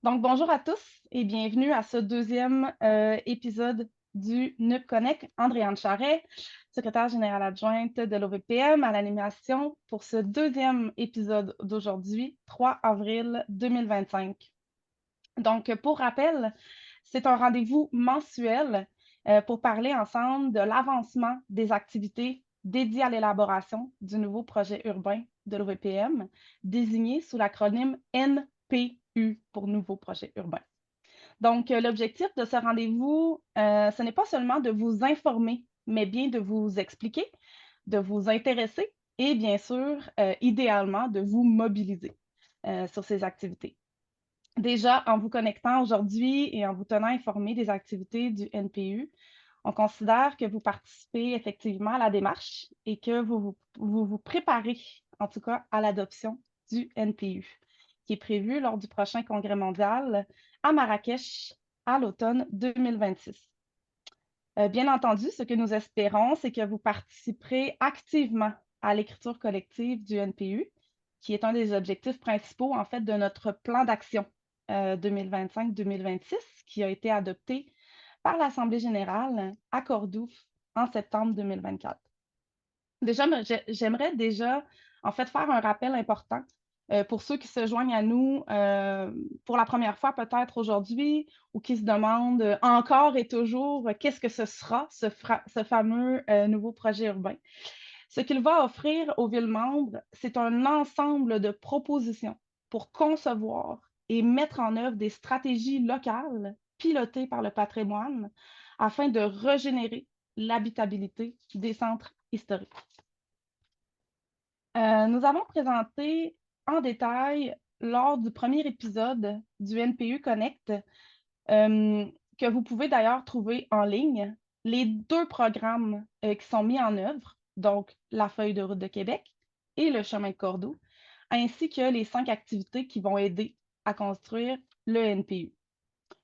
Donc, bonjour à tous et bienvenue à ce deuxième épisode du NUP Connect. Andréane Charret, secrétaire générale adjointe de l'OVPM à l'animation pour ce deuxième épisode d'aujourd'hui, 3 avril 2025. Donc, pour rappel, c'est un rendez-vous mensuel pour parler ensemble de l'avancement des activités dédiées à l'élaboration du nouveau projet urbain de l'OVPM, désigné sous l'acronyme NPU pour Nouveau Projet Urbain. Donc, l'objectif de ce rendez-vous, ce n'est pas seulement de vous informer, mais bien de vous expliquer, de vous intéresser et bien sûr, idéalement, de vous mobiliser sur ces activités. Déjà, en vous connectant aujourd'hui et en vous tenant informé des activités du NPU, on considère que vous participez effectivement à la démarche et que vous préparez, en tout cas, à l'adoption du NPU, qui est prévu lors du prochain congrès mondial à Marrakech à l'automne 2026. Bien entendu, ce que nous espérons, c'est que vous participerez activement à l'écriture collective du NPU, qui est un des objectifs principaux, en fait, de notre plan d'action 2025-2026, qui a été adopté par l'Assemblée générale à Cordoue en septembre 2024. Déjà, j'aimerais déjà, en fait, faire un rappel important pour ceux qui se joignent à nous pour la première fois peut-être aujourd'hui ou qui se demandent encore et toujours qu'est-ce que ce sera, ce fameux nouveau projet urbain. Ce qu'il va offrir aux villes membres, c'est un ensemble de propositions pour concevoir et mettre en œuvre des stratégies locales pilotées par le patrimoine afin de régénérer l'habitabilité des centres historiques. Nous avons présenté en détail lors du premier épisode du NPU Connect, que vous pouvez d'ailleurs trouver en ligne, les deux programmes qui sont mis en œuvre, donc la feuille de route de Québec et le chemin de Cordoue, ainsi que les 5 activités qui vont aider à construire le NPU.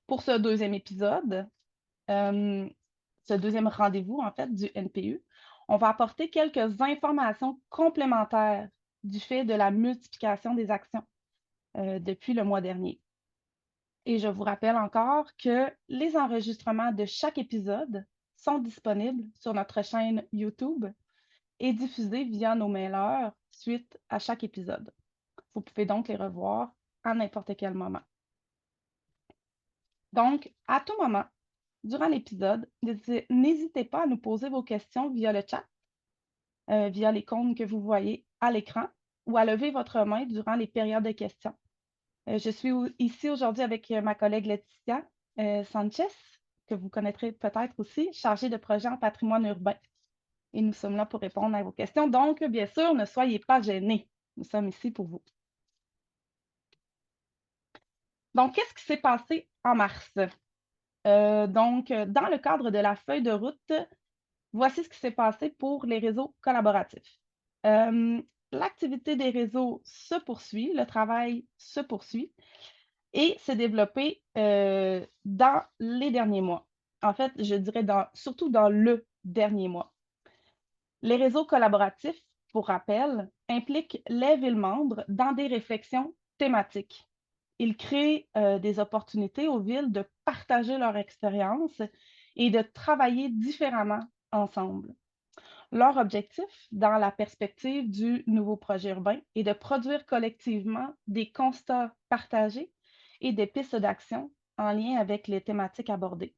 Pour ce deuxième épisode, euh, ce deuxième rendez-vous, en fait, du NPU, on va apporter quelques informations complémentaires du fait de la multiplication des actions depuis le mois dernier. Et je vous rappelle encore que les enregistrements de chaque épisode sont disponibles sur notre chaîne YouTube et diffusés via nos mailers suite à chaque épisode. Vous pouvez donc les revoir à n'importe quel moment. Donc, à tout moment, durant l'épisode, n'hésitez pas à nous poser vos questions via le chat, via l'icône que vous voyez à l'écran, ou à lever votre main durant les périodes de questions. Je suis ici aujourd'hui avec ma collègue Laetitia Sanchez, que vous connaîtrez peut-être aussi, chargée de projet en patrimoine urbain. Et nous sommes là pour répondre à vos questions. Donc, bien sûr, ne soyez pas gênés. Nous sommes ici pour vous. Donc, qu'est-ce qui s'est passé en mars? Dans le cadre de la feuille de route, voici ce qui s'est passé pour les réseaux collaboratifs. Euh, L'activité des réseaux se poursuit, le travail se poursuit et s'est développé dans les derniers mois. En fait, je dirais surtout dans le dernier mois. Les réseaux collaboratifs, pour rappel, impliquent les villes membres dans des réflexions thématiques. Ils créent des opportunités aux villes de partager leur expérience et de travailler différemment ensemble. Leur objectif, dans la perspective du nouveau projet urbain, est de produire collectivement des constats partagés et des pistes d'action en lien avec les thématiques abordées.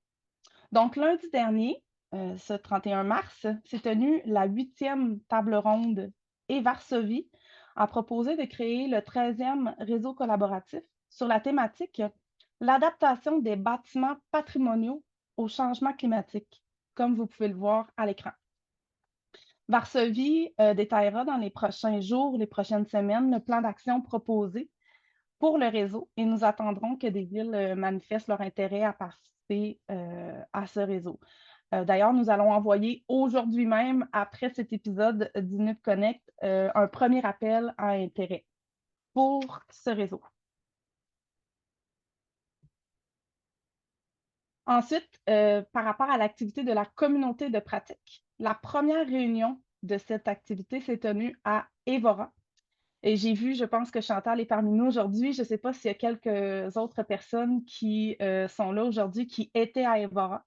Donc, lundi dernier, ce 31 mars, s'est tenue la 8e table ronde et Varsovie a proposé de créer le 13e réseau collaboratif sur la thématique l'adaptation des bâtiments patrimoniaux au changement climatique, comme vous pouvez le voir à l'écran. Varsovie détaillera dans les prochains jours, les prochaines semaines, le plan d'action proposé pour le réseau et nous attendrons que des villes manifestent leur intérêt à participer à ce réseau. D'ailleurs, nous allons envoyer aujourd'hui même, après cet épisode d'Inup Connect, un premier appel à intérêt pour ce réseau. Ensuite, par rapport à l'activité de la communauté de pratique, la première réunion de cette activité s'est tenue à Évora Et j'ai vu, je pense que Chantal est parmi nous aujourd'hui. Je ne sais pas s'il y a quelques autres personnes qui sont là aujourd'hui qui étaient à Evora.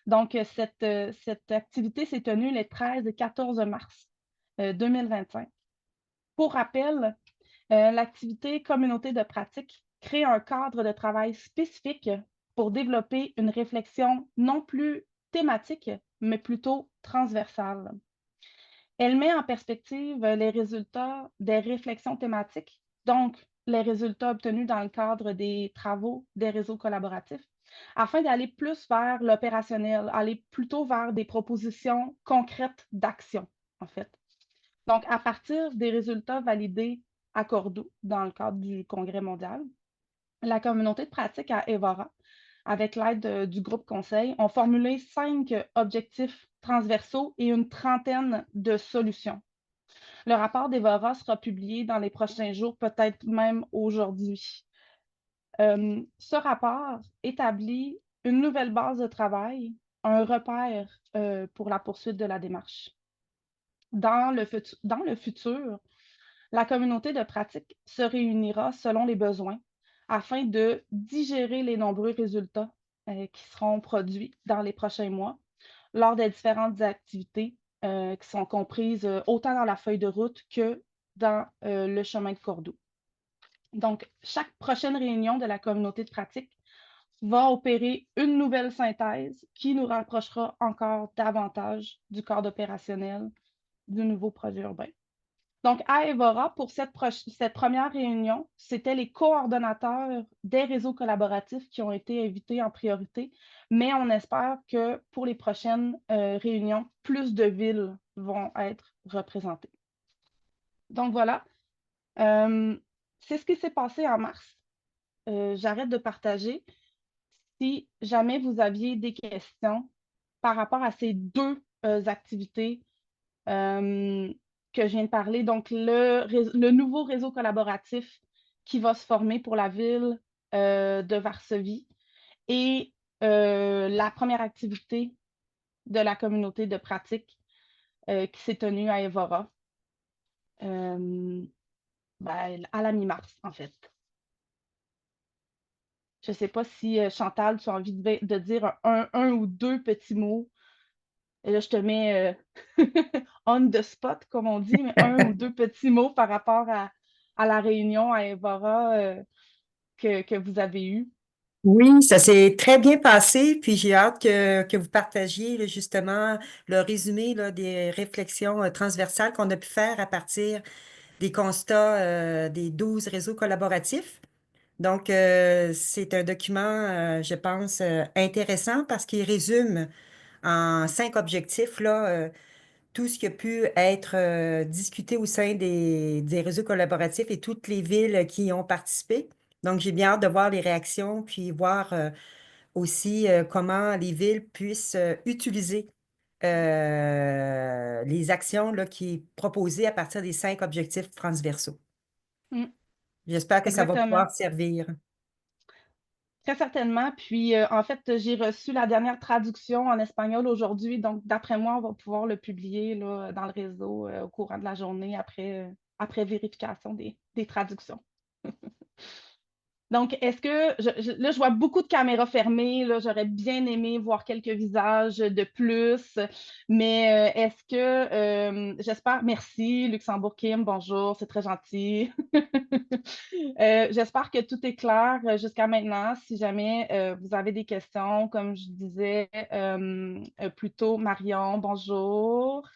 Donc, cette activité s'est tenue les 13 et 14 mars 2025. Pour rappel, l'activité communauté de pratique crée un cadre de travail spécifique pour développer une réflexion non plus thématique, mais plutôt transversale. Elle met en perspective les résultats des réflexions thématiques, donc les résultats obtenus dans le cadre des travaux des réseaux collaboratifs, afin d'aller plus vers l'opérationnel, aller plutôt vers des propositions concrètes d'action, en fait. Donc, à partir des résultats validés à Cordoue dans le cadre du Congrès mondial, la communauté de pratique à Evora, avec l'aide du groupe conseil, ont formulé 5 objectifs transversaux et une trentaine de solutions. Le rapport d'Evora sera publié dans les prochains jours, peut-être même aujourd'hui. Ce rapport établit une nouvelle base de travail, un repère pour la poursuite de la démarche. Dans le futur, la communauté de pratique se réunira selon les besoins afin de digérer les nombreux résultats qui seront produits dans les prochains mois lors des différentes activités qui sont comprises autant dans la feuille de route que dans le chemin de Cordoue. Donc, chaque prochaine réunion de la communauté de pratique va opérer une nouvelle synthèse qui nous rapprochera encore davantage du cadre opérationnel du nouveau projet urbain. Donc, à Evora, pour cette première réunion, c'était les coordonnateurs des réseaux collaboratifs qui ont été invités en priorité, mais on espère que pour les prochaines réunions, plus de villes vont être représentées. Donc voilà, c'est ce qui s'est passé en mars. J'arrête de partager. Si jamais vous aviez des questions par rapport à ces deux activités, que je viens de parler, donc le nouveau réseau collaboratif qui va se former pour la ville de Varsovie et la première activité de la communauté de pratique qui s'est tenue à Evora à la mi-mars, en fait. Je ne sais pas si Chantal, tu as envie de dire un ou deux petits mots. Et là, je te mets on the spot, comme on dit, mais un ou deux petits mots par rapport à la réunion à Evora que vous avez eue. Oui, ça s'est très bien passé, puis j'ai hâte que vous partagiez là, justement le résumé là, des réflexions transversales qu'on a pu faire à partir des constats des 12 réseaux collaboratifs. Donc, c'est un document, je pense, intéressant parce qu'il résume en 5 objectifs là, tout ce qui a pu être discuté au sein des réseaux collaboratifs et toutes les villes qui y ont participé. Donc, j'ai bien hâte de voir les réactions, puis voir aussi comment les villes puissent utiliser les actions là, qui sont proposées à partir des 5 objectifs transversaux. Mm, J'espère que ça va exactement. pouvoir servir. Très certainement. Puis, en fait, j'ai reçu la dernière traduction en espagnol aujourd'hui. Donc, d'après moi, on va pouvoir le publier là, dans le réseau au courant de la journée après vérification des traductions. Donc, est-ce que, là, je vois beaucoup de caméras fermées, là, j'aurais bien aimé voir quelques visages de plus, mais est-ce que, merci, Luxembourg Kim, bonjour, c'est très gentil. J'espère que tout est clair jusqu'à maintenant. Si jamais vous avez des questions, comme je disais plus tôt, Marion, bonjour.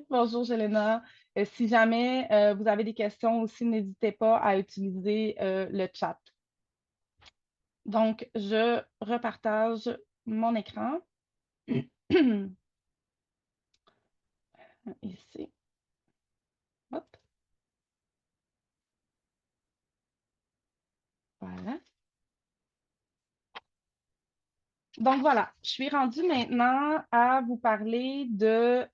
Bonjour, Jelena. Si jamais vous avez des questions aussi, n'hésitez pas à utiliser le chat. Donc, je repartage mon écran ici. Hop, voilà. Donc, voilà, je suis rendue maintenant à vous parler de...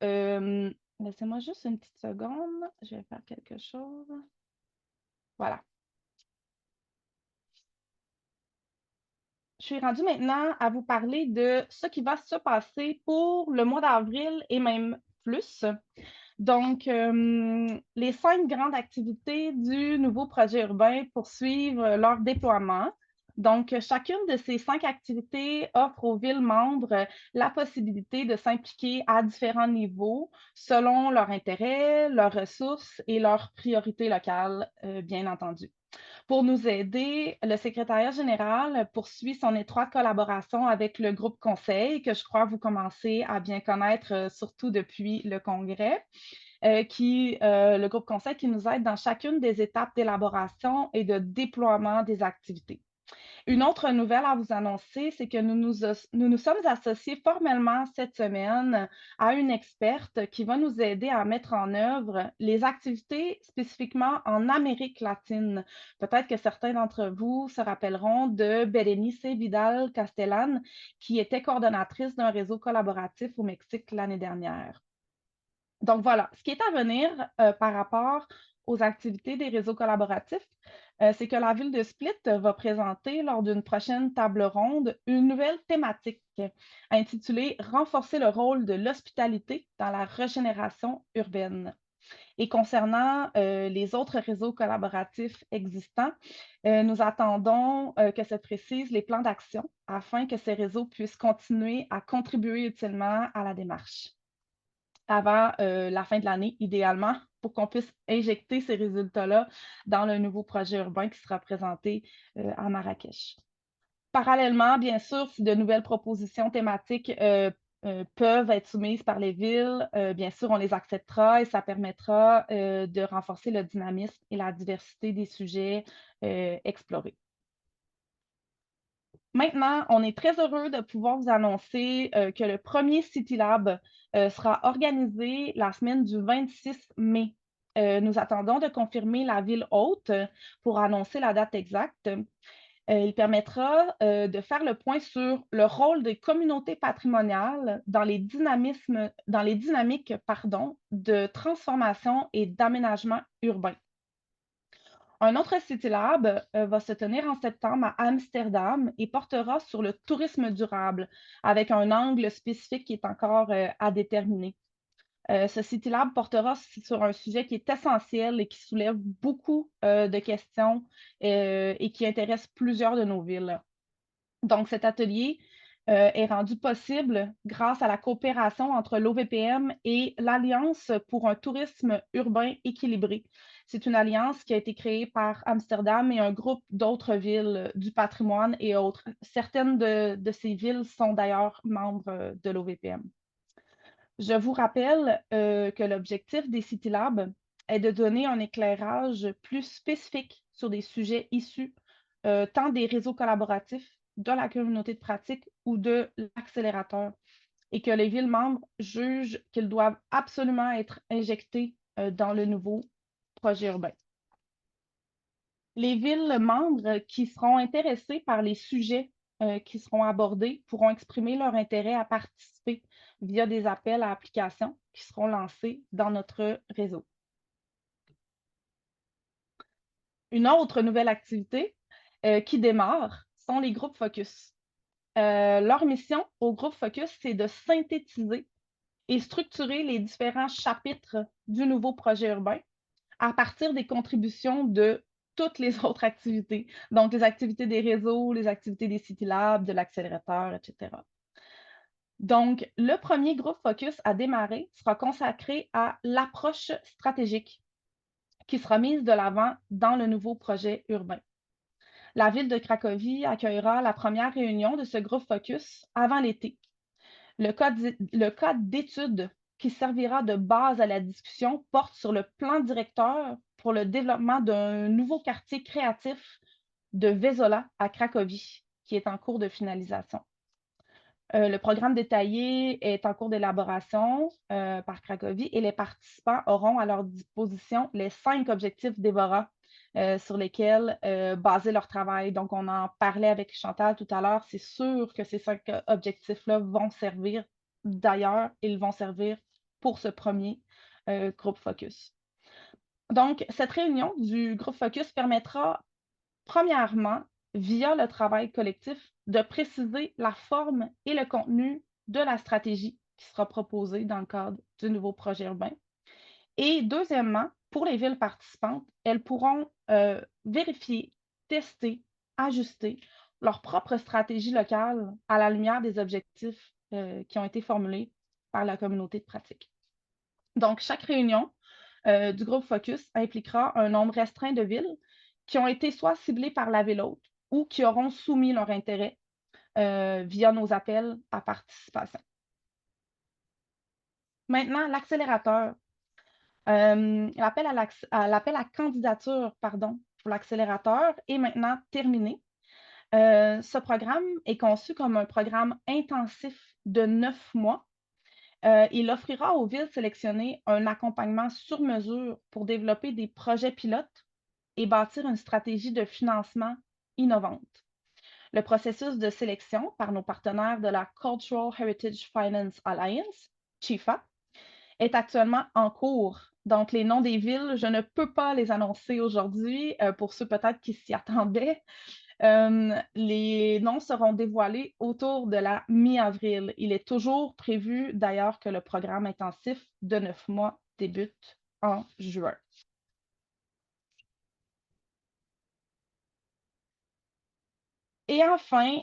laissez-moi juste une petite seconde. Je vais faire quelque chose. Voilà. Je suis rendue maintenant à vous parler de ce qui va se passer pour le mois d'avril et même plus Donc, les 5 grandes activités du nouveau projet urbain poursuivent leur déploiement. Donc, chacune de ces 5 activités offre aux villes membres la possibilité de s'impliquer à différents niveaux selon leurs intérêts, leurs ressources et leurs priorités locales, bien entendu. Pour nous aider, le secrétariat général poursuit son étroite collaboration avec le groupe conseil, que je crois vous commencez à bien connaître, surtout depuis le congrès, le groupe conseil qui nous aide dans chacune des étapes d'élaboration et de déploiement des activités. Une autre nouvelle à vous annoncer, c'est que nous nous sommes associés formellement cette semaine à une experte qui va nous aider à mettre en œuvre les activités spécifiquement en Amérique latine. Peut-être que certains d'entre vous se rappelleront de Berenice Vidal Castellan, qui était coordonnatrice d'un réseau collaboratif au Mexique l'année dernière. Donc voilà, ce qui est à venir par rapport aux activités des réseaux collaboratifs, c'est que la ville de Split va présenter lors d'une prochaine table ronde une nouvelle thématique intitulée Renforcer le rôle de l'hospitalité dans la régénération urbaine. Et concernant les autres réseaux collaboratifs existants, nous attendons que se précisent les plans d'action afin que ces réseaux puissent continuer à contribuer utilement à la démarche avant la fin de l'année, idéalement, pour qu'on puisse injecter ces résultats-là dans le nouveau projet urbain qui sera présenté à Marrakech. Parallèlement, bien sûr, si de nouvelles propositions thématiques peuvent être soumises par les villes, bien sûr, on les acceptera et ça permettra de renforcer le dynamisme et la diversité des sujets explorés. Maintenant, on est très heureux de pouvoir vous annoncer que le premier City Lab sera organisé la semaine du 26 mai. Nous attendons de confirmer la ville hôte pour annoncer la date exacte. Il permettra de faire le point sur le rôle des communautés patrimoniales dans les dynamiques de transformation et d'aménagement urbain. Un autre City Lab va se tenir en septembre à Amsterdam et portera sur le tourisme durable avec un angle spécifique qui est encore à déterminer. Ce City Lab portera sur un sujet qui est essentiel et qui soulève beaucoup de questions et qui intéresse plusieurs de nos villes. Donc, cet atelier est rendu possible grâce à la coopération entre l'OVPM et l'Alliance pour un tourisme urbain équilibré. C'est une alliance qui a été créée par Amsterdam et un groupe d'autres villes du patrimoine et autres. Certaines de ces villes sont d'ailleurs membres de l'OVPM. Je vous rappelle que l'objectif des City Labs est de donner un éclairage plus spécifique sur des sujets issus tant des réseaux collaboratifs, de la communauté de pratique ou de l'accélérateur, et que les villes membres jugent qu'ils doivent absolument être injectés dans le nouveau projet urbain. Les villes membres qui seront intéressées par les sujets qui seront abordés pourront exprimer leur intérêt à participer via des appels à applications qui seront lancés dans notre réseau. Une autre nouvelle activité qui démarre sont les groupes focus. Leur mission au groupe focus, c'est de synthétiser et structurer les différents chapitres du nouveau projet urbain à partir des contributions de toutes les autres activités, donc les activités des réseaux, les activités des City Labs, de l'accélérateur, etc. Donc, le premier groupe focus à démarrer sera consacré à l'approche stratégique qui sera mise de l'avant dans le nouveau projet urbain. La ville de Cracovie accueillera la première réunion de ce groupe focus avant l'été. Le code d'étude qui servira de base à la discussion porte sur le plan directeur pour le développement d'un nouveau quartier créatif de Vézola à Cracovie, qui est en cours de finalisation. Le programme détaillé est en cours d'élaboration par Cracovie et les participants auront à leur disposition les 5 objectifs d'Evora sur lesquels baser leur travail. Donc, on en parlait avec Chantal tout à l'heure. C'est sûr que ces 5 objectifs-là vont servir. D'ailleurs, ils vont servir pour ce premier groupe focus. Donc, cette réunion du groupe focus permettra, premièrement, via le travail collectif, de préciser la forme et le contenu de la stratégie qui sera proposée dans le cadre du nouveau projet urbain. Et deuxièmement, pour les villes participantes, elles pourront vérifier, tester, ajuster leur propre stratégie locale à la lumière des objectifs qui ont été formulés par la communauté de pratique. Donc, chaque réunion du groupe Focus impliquera un nombre restreint de villes qui ont été soit ciblées par la ville hôte ou qui auront soumis leur intérêt via nos appels à participation. Maintenant, l'accélérateur. L'appel à candidature, pardon, pour l'accélérateur est maintenant terminé. Ce programme est conçu comme un programme intensif de 9 mois. Il offrira aux villes sélectionnées un accompagnement sur mesure pour développer des projets pilotes et bâtir une stratégie de financement innovante. Le processus de sélection par nos partenaires de la Cultural Heritage Finance Alliance, CHIFA, est actuellement en cours. Donc, les noms des villes, je ne peux pas les annoncer aujourd'hui pour ceux peut-être qui s'y attendaient. Les noms seront dévoilés autour de la mi-avril. Il est toujours prévu d'ailleurs que le programme intensif de 9 mois débute en juin. Et enfin,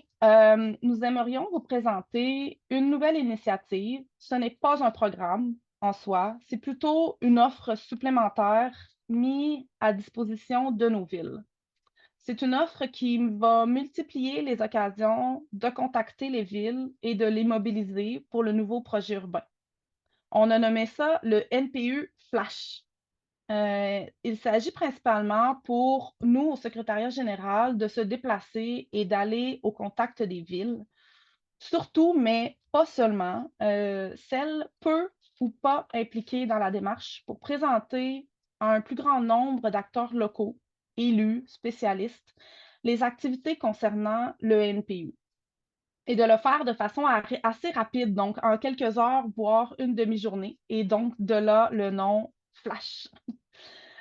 nous aimerions vous présenter une nouvelle initiative. Ce n'est pas un programme en soi, c'est plutôt une offre supplémentaire mise à disposition de nos villes. C'est une offre qui va multiplier les occasions de contacter les villes et de les mobiliser pour le nouveau projet urbain. On a nommé ça le NPU Flash. Il s'agit principalement pour nous, au secrétariat général, de se déplacer et d'aller au contact des villes, surtout, mais pas seulement, celles peu ou pas impliquées dans la démarche pour présenter à un plus grand nombre d'acteurs locaux, élus, spécialistes, les activités concernant le NPU. Et de le faire de façon assez rapide, donc en quelques heures, voire une demi-journée, et donc de là le nom Flash.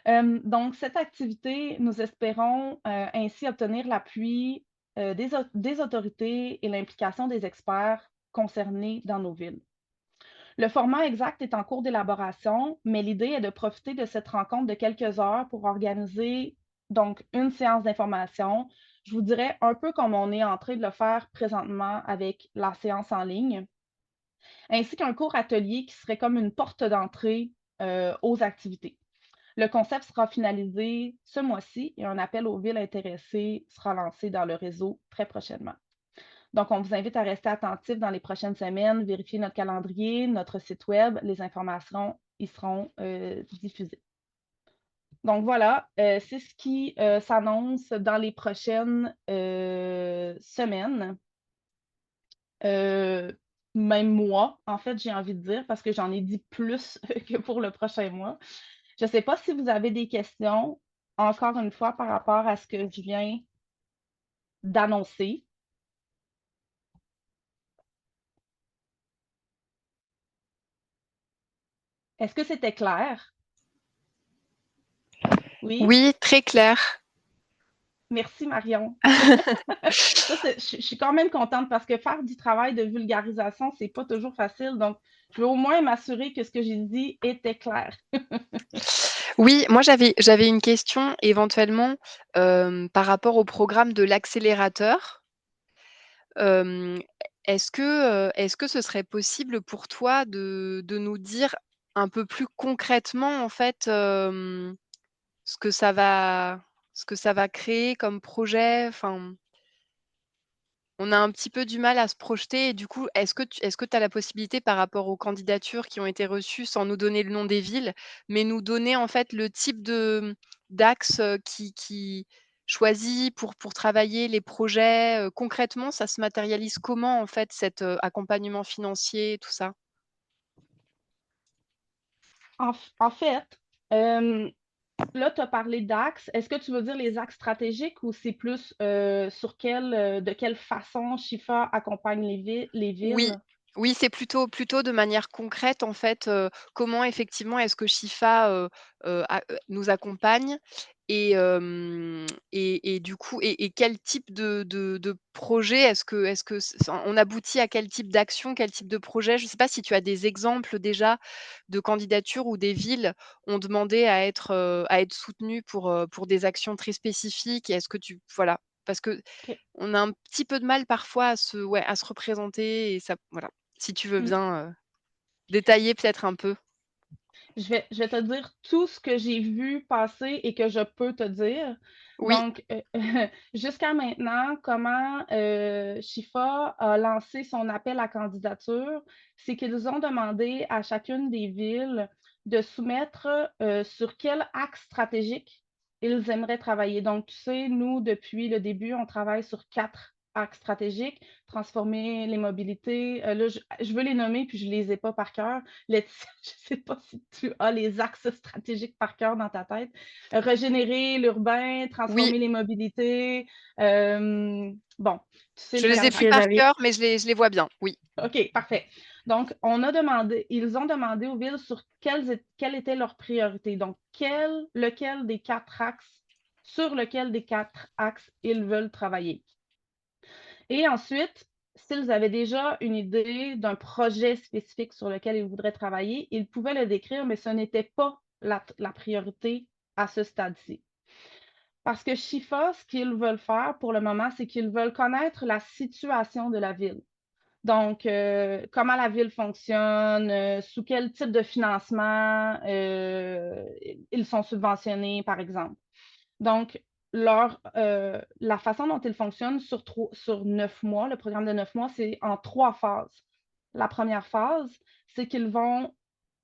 Donc, cette activité, nous espérons ainsi obtenir l'appui des autorités et l'implication des experts concernés dans nos villes. Le format exact est en cours d'élaboration, mais l'idée est de profiter de cette rencontre de quelques heures pour organiser donc une séance d'information. Je vous dirais un peu comme on est en train de le faire présentement avec la séance en ligne, ainsi qu'un court atelier qui serait comme une porte d'entrée aux activités. Le concept sera finalisé ce mois-ci et un appel aux villes intéressées sera lancé dans le réseau très prochainement. Donc, on vous invite à rester attentifs dans les prochaines semaines, vérifier notre calendrier, notre site web, les informations y seront diffusées. Donc voilà, c'est ce qui s'annonce dans les prochaines semaines, même mois, en fait, j'ai envie de dire, parce que j'en ai dit plus que pour le prochain mois. Je ne sais pas si vous avez des questions, encore une fois, par rapport à ce que je viens d'annoncer. Est-ce que c'était clair? Oui? Oui, très clair. Merci, Marion. Je suis quand même contente parce que faire du travail de vulgarisation, c'est pas toujours facile. Donc, je veux au moins m'assurer que ce que j'ai dit était clair. Oui, moi j'avais une question éventuellement par rapport au programme de l'accélérateur. Hem, est-ce que ce serait possible pour toi de nous dire un peu plus concrètement en fait, ce que ça va ce que ça va créer comme projet? Enfin, on a un petit peu du mal à se projeter et du coup, est-ce que tu as la possibilité par rapport aux candidatures qui ont été reçues, sans nous donner le nom des villes, mais nous donner en fait le type d'axe, qui choisi pour travailler les projets, concrètement, ça se matérialise comment en fait cet, accompagnement financier, tout ça? En fait, là, tu as parlé d'axes. Est-ce que tu veux dire les axes stratégiques ou c'est plus de quelle façon Chifa accompagne les Oui, villes? oui, c'est plutôt de manière concrète en fait, comment effectivement est-ce que Chifa, nous accompagne Et du coup et quel type de projet est-ce que on aboutit à quel type d'action, quel type de projet? Je ne sais pas si tu as des exemples déjà de candidatures où des villes ont demandé à être soutenues pour des actions très spécifiques et est-ce que tu voilà, parce que OK. on a un petit peu de mal parfois à se représenter et ça voilà. Si tu veux Mmh. bien, détailler peut-être un peu? Je vais te dire tout ce que j'ai vu passer et que je peux te dire. Oui, Donc, jusqu'à maintenant, comment, Chifa a lancé son appel à candidature, c'est qu'ils ont demandé à chacune des villes de soumettre, sur quel axe stratégique ils aimeraient travailler. Donc, tu sais, nous, depuis le début, on travaille sur 4 axes stratégiques: transformer les mobilités, là, je veux les nommer, puis je les ai pas par cœur. Laetitia, je ne sais pas si tu as les axes stratégiques par cœur dans ta tête. Régénérer l'urbain, oui, transformer les mobilités. Bon, tu sais je le les ai cadre plus que par j'avais. cœur, mais je les vois bien, oui. OK, parfait. Donc, ils ont demandé aux villes sur quelles étaient leurs priorités. Donc, lequel des 4 axes, sur lequel des 4 axes ils veulent travailler. Et ensuite, s'ils avaient déjà une idée d'un projet spécifique sur lequel ils voudraient travailler, ils pouvaient le décrire, mais ce n'était pas la priorité à ce stade-ci. Parce que Chifa, ce qu'ils veulent faire pour le moment, c'est qu'ils veulent connaître la situation de la ville. Donc, comment la ville fonctionne, sous quel type de financement ils sont subventionnés, par exemple. Donc, la façon dont ils fonctionnent sur 9 mois, le programme de 9 mois, c'est en 3 phases. La première phase, c'est qu'ils vont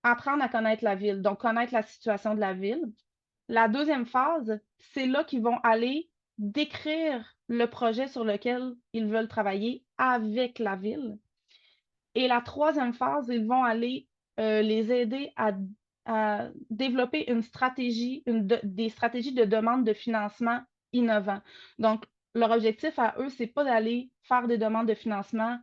apprendre à connaître la ville, donc connaître la situation de la ville. La deuxième phase, c'est là qu'ils vont aller décrire le projet sur lequel ils veulent travailler avec la ville. Et la troisième phase, ils vont aller les aider à développer une stratégie, des stratégies de demande de financement innovant. Donc, leur objectif à eux, c'est pas d'aller faire des demandes de financement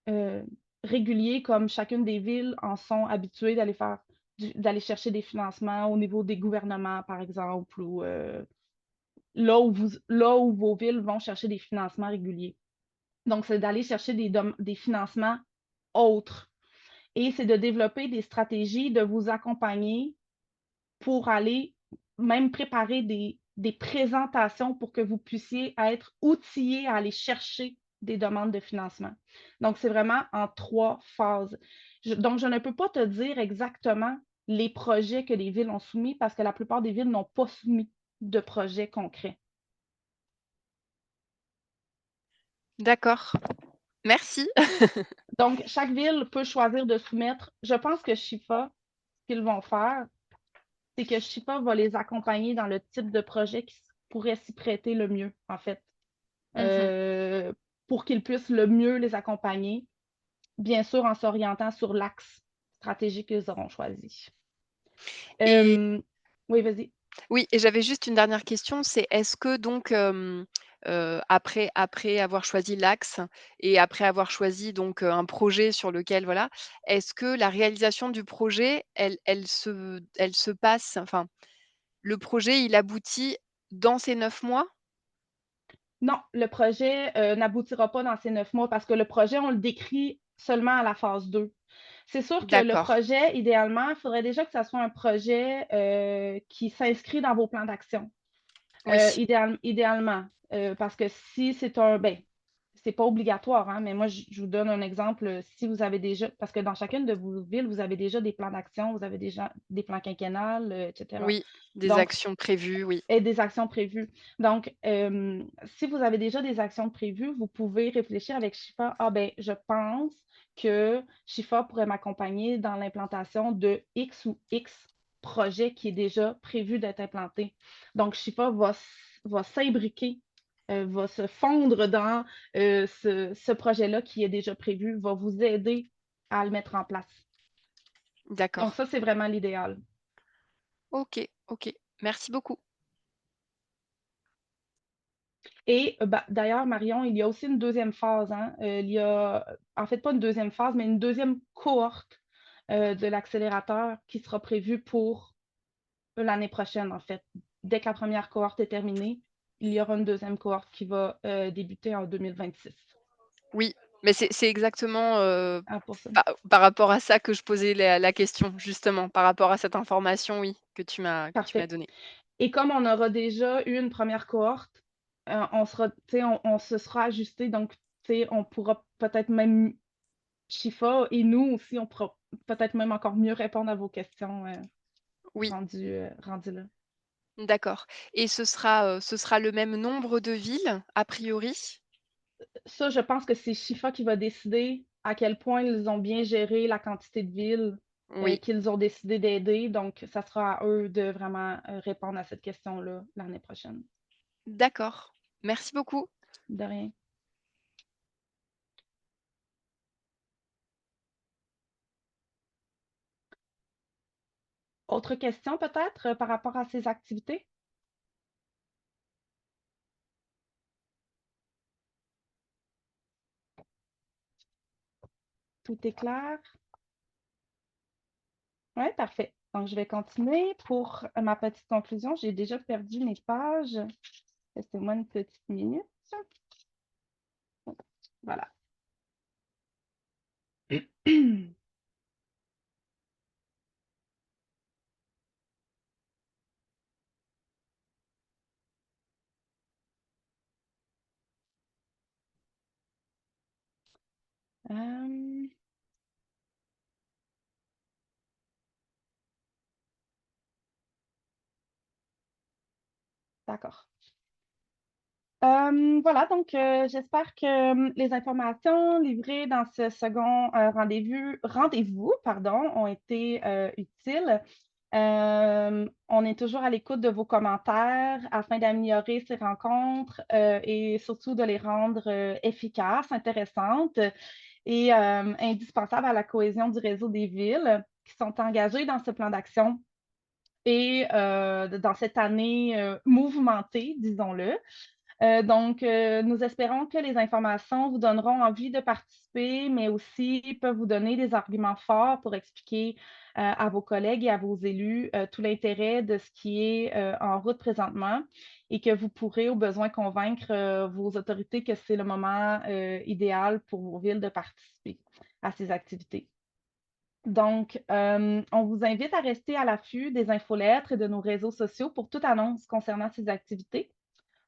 euh, réguliers comme chacune des villes en sont habituées d'aller chercher des financements au niveau des gouvernements, par exemple, ou là où vos villes vont chercher des financements réguliers. Donc, c'est d'aller chercher des financements autres. Et c'est de développer des stratégies, de vous accompagner pour aller même préparer des présentations pour que vous puissiez être outillés à aller chercher des demandes de financement. Donc, c'est vraiment en 3 phases. Donc, je ne peux pas te dire exactement les projets que les villes ont soumis parce que la plupart des villes n'ont pas soumis de projets concrets. D'accord, merci. Donc, chaque ville peut choisir de soumettre. Je pense que Chifa, ce qu'ils vont faire, c'est que Chifa va les accompagner dans le type de projet qui pourrait s'y prêter le mieux, en fait, Mmh. euh, pour qu'ils puissent le mieux les accompagner, bien sûr en s'orientant sur l'axe stratégique qu'ils auront choisi. Et Euh, oui, vas-y. oui et j'avais juste une dernière question, c'est est-ce que donc, après avoir choisi l'axe et après avoir choisi donc, un projet sur lequel voilà, est-ce que la réalisation du projet, elle se passe enfin, le projet, il aboutit dans ces 9 mois? Non, le projet n'aboutira pas dans ces 9 mois parce que le projet, on le décrit seulement à la phase 2. C'est sûr que le D'accord, projet, idéalement, il faudrait déjà que ça soit un projet qui s'inscrit dans vos plans d'action. oui, Idéalement, parce que si c'est ben, c'est pas obligatoire, hein, mais moi, je vous donne un exemple. Si vous avez déjà, parce que dans chacune de vos villes, vous avez déjà des plans d'action, vous avez déjà des plans quinquennales, etc. oui, des Donc, actions prévues, oui. et des actions prévues. Donc, si vous avez déjà des actions prévues, vous pouvez réfléchir avec Shifa. Ah, ben, je pense que Shifa pourrait m'accompagner dans l'implantation de X ou X projet qui est déjà prévu d'être implanté. Donc, Shifa va s'imbriquer, va se fondre dans ce projet-là qui est déjà prévu, va vous aider à le mettre en place. Donc, D'accord. ça, c'est vraiment l'idéal. OK, OK. Merci beaucoup. Et bah, d'ailleurs, Marion, il y a aussi une deuxième phase, hein. Il y a, en fait, pas une deuxième phase, mais une deuxième cohorte de l'accélérateur qui sera prévue pour l'année prochaine, en fait. dès que la première cohorte est terminée, il y aura une deuxième cohorte qui va débuter en 2026. Oui, mais c'est exactement, Pour ça. par rapport à ça que je posais la question, justement, par rapport à cette information, oui, que tu m'as Parfait. donnée. Et comme on aura déjà eu une première cohorte, on sera, tu sais, on se sera ajusté, donc, tu sais, on pourra peut-être même, Chifa et nous aussi, on pourra peut-être même encore mieux répondre à vos questions Oui, rendu là. d'accord, et ce sera le même nombre de villes, a priori? Ça, je pense que c'est Chifa qui va décider à quel point ils ont bien géré la quantité de villes Oui, qu'ils ont décidé d'aider. Donc, ça sera à eux de vraiment répondre à cette question-là l'année prochaine. d'accord. Merci beaucoup. De rien. Autre question peut-être par rapport à ces activités? Tout est clair? Oui, parfait. Donc, je vais continuer. Pour ma petite conclusion, j'ai déjà perdu mes pages. Laissez-moi une petite minute. Voilà. Euh, d'accord. Voilà, donc j'espère que les informations livrées dans ce second rendez-vous, pardon, ont été utiles. On est toujours à l'écoute de vos commentaires afin d'améliorer ces rencontres et surtout de les rendre efficaces, intéressantes et indispensables à la cohésion du réseau des villes qui sont engagées dans ce plan d'action et dans cette année mouvementée, disons-le. Donc, nous espérons que les informations vous donneront envie de participer, mais aussi peuvent vous donner des arguments forts pour expliquer à vos collègues et à vos élus tout l'intérêt de ce qui est en route présentement et que vous pourrez au besoin convaincre vos autorités que c'est le moment idéal pour vos villes de participer à ces activités. Donc, on vous invite à rester à l'affût des infolettres et de nos réseaux sociaux pour toute annonce concernant ces activités.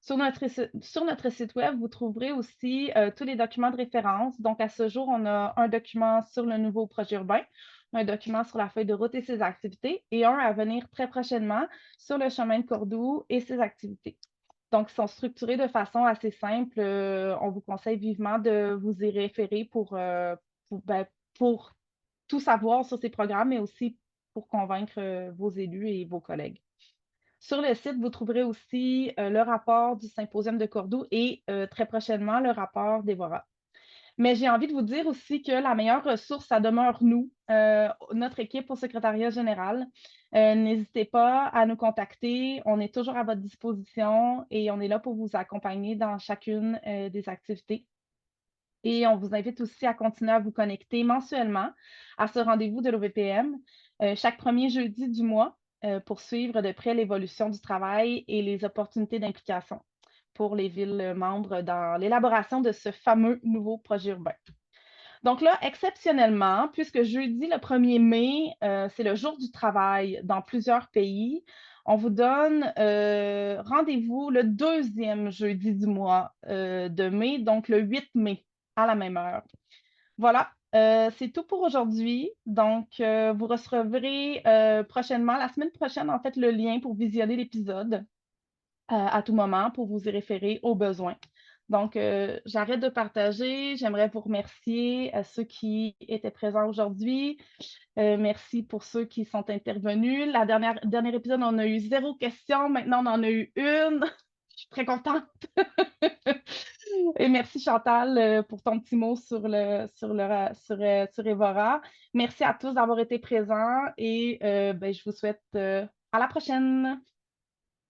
Sur notre site web, vous trouverez aussi tous les documents de référence. Donc, à ce jour, on a un document sur le nouveau projet urbain, un document sur la feuille de route et ses activités, et un à venir très prochainement sur le chemin de Cordoue et ses activités. Donc, ils sont structurés de façon assez simple. On vous conseille vivement de vous y référer pour tout savoir sur ces programmes, mais aussi pour convaincre vos élus et vos collègues. Sur le site, vous trouverez aussi le rapport du symposium de Cordoue et très prochainement le rapport d'Evora. Mais j'ai envie de vous dire aussi que la meilleure ressource, ça demeure nous, notre équipe au secrétariat général. N'hésitez pas à nous contacter. On est toujours à votre disposition et on est là pour vous accompagner dans chacune des activités. Et on vous invite aussi à continuer à vous connecter mensuellement à ce rendez-vous de l'OVPM chaque premier jeudi du mois pour suivre de près l'évolution du travail et les opportunités d'implication pour les villes membres dans l'élaboration de ce fameux nouveau projet urbain. Donc là, exceptionnellement, puisque jeudi, le 1er mai, c'est le jour du travail dans plusieurs pays, on vous donne rendez-vous le deuxième jeudi du mois de mai, donc le 8 mai, à la même heure. Voilà, c'est tout pour aujourd'hui. Donc, vous recevrez prochainement, la semaine prochaine, en fait, le lien pour visionner l'épisode à tout moment pour vous y référer au besoin. Donc, j'arrête de partager. J'aimerais vous remercier à ceux qui étaient présents aujourd'hui. Merci pour ceux qui sont intervenus. Dernier épisode, on a eu 0 question. Maintenant, on en a eu une. Je suis très contente. Et merci Chantal pour ton petit mot sur Evora. Merci à tous d'avoir été présents et je vous souhaite à la prochaine.